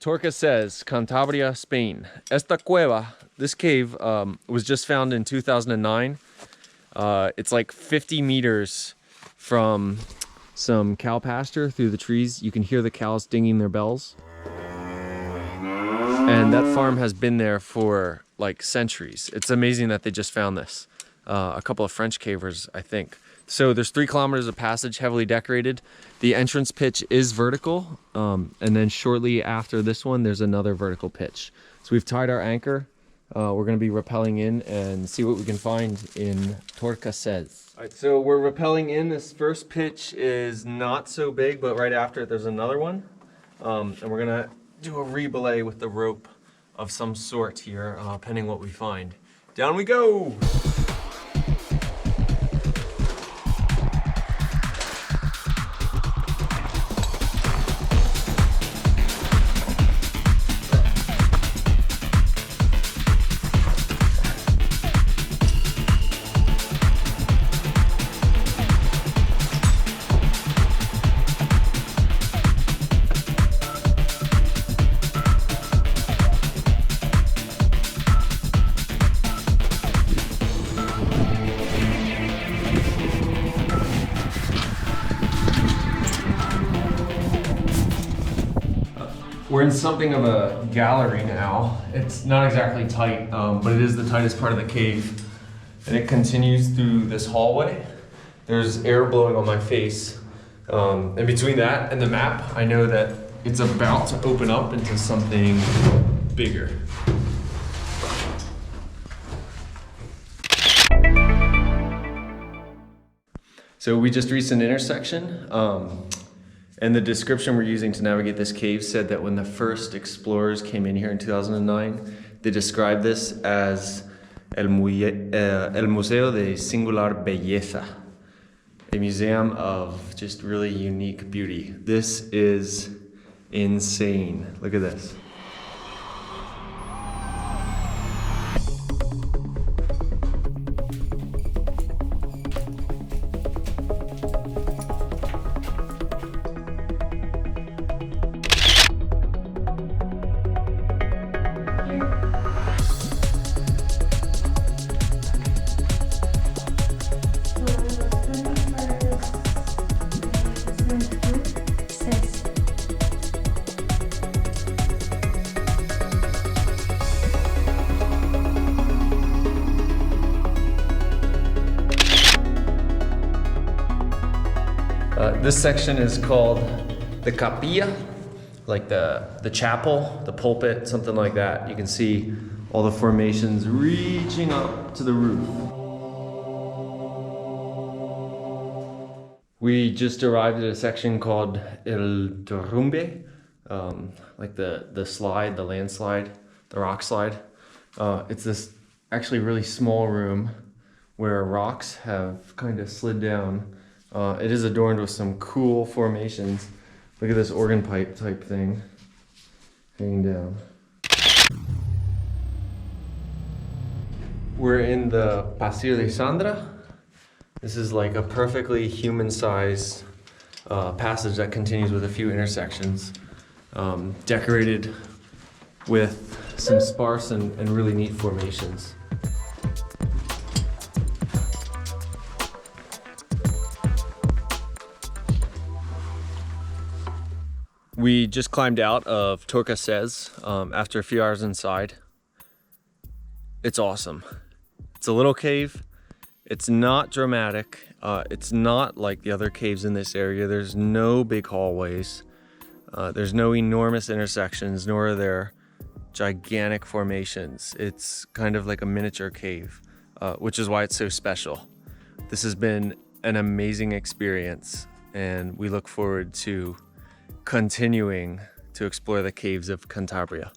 Torca Cez, Cantabria, Spain. Esta cueva, this cave, was just found in 2009. It's like 50 meters from some cow pasture through the trees. You can hear the cows dinging their bells. And that farm has been there for like centuries. It's amazing that they just found this. A couple of French cavers, I think. So there's 3 kilometers of passage, heavily decorated. The entrance pitch is vertical. And then shortly after this one, there's another vertical pitch. So we've tied our anchor. We're gonna be rappelling in and see what we can find in Torca Cez. All right, so we're rappelling in. This first pitch is not so big, but right after it, there's another one. And we're gonna do a rebelay with the rope of some sort here, pending what we find. Down we go! We're in something of a gallery now. It's not exactly tight, but it is the tightest part of the cave. And it continues through this hallway. There's air blowing on my face. And between that and the map, I know that it's about to open up into something bigger. So we just reached an intersection. And the description we're using to navigate this cave said that when the first explorers came in here in 2009, they described this as el Museo de Singular Belleza, a museum of just really unique beauty. This is insane. Look at this. This section is called the capilla, like the chapel, the pulpit, something like that. You can see all the formations reaching up to the roof. We just arrived at a section called El Derrumbe, like the slide, the landslide, the rock slide. It's this actually really small room where rocks have kind of slid down. It is adorned with some cool formations. Look at this organ pipe type thing hanging down. We're in the Pasillo de Sandra. This is like a perfectly human-sized passage that continues with a few intersections, decorated with some sparse and really neat formations. We just climbed out of Torca Cez after a few hours inside. It's awesome. It's a little cave. It's not dramatic. It's not like the other caves in this area. There's no big hallways. There's no enormous intersections, nor are there gigantic formations. It's kind of like a miniature cave, which is why it's so special. This has been an amazing experience, and we look forward to continuing to explore the caves of Cantabria.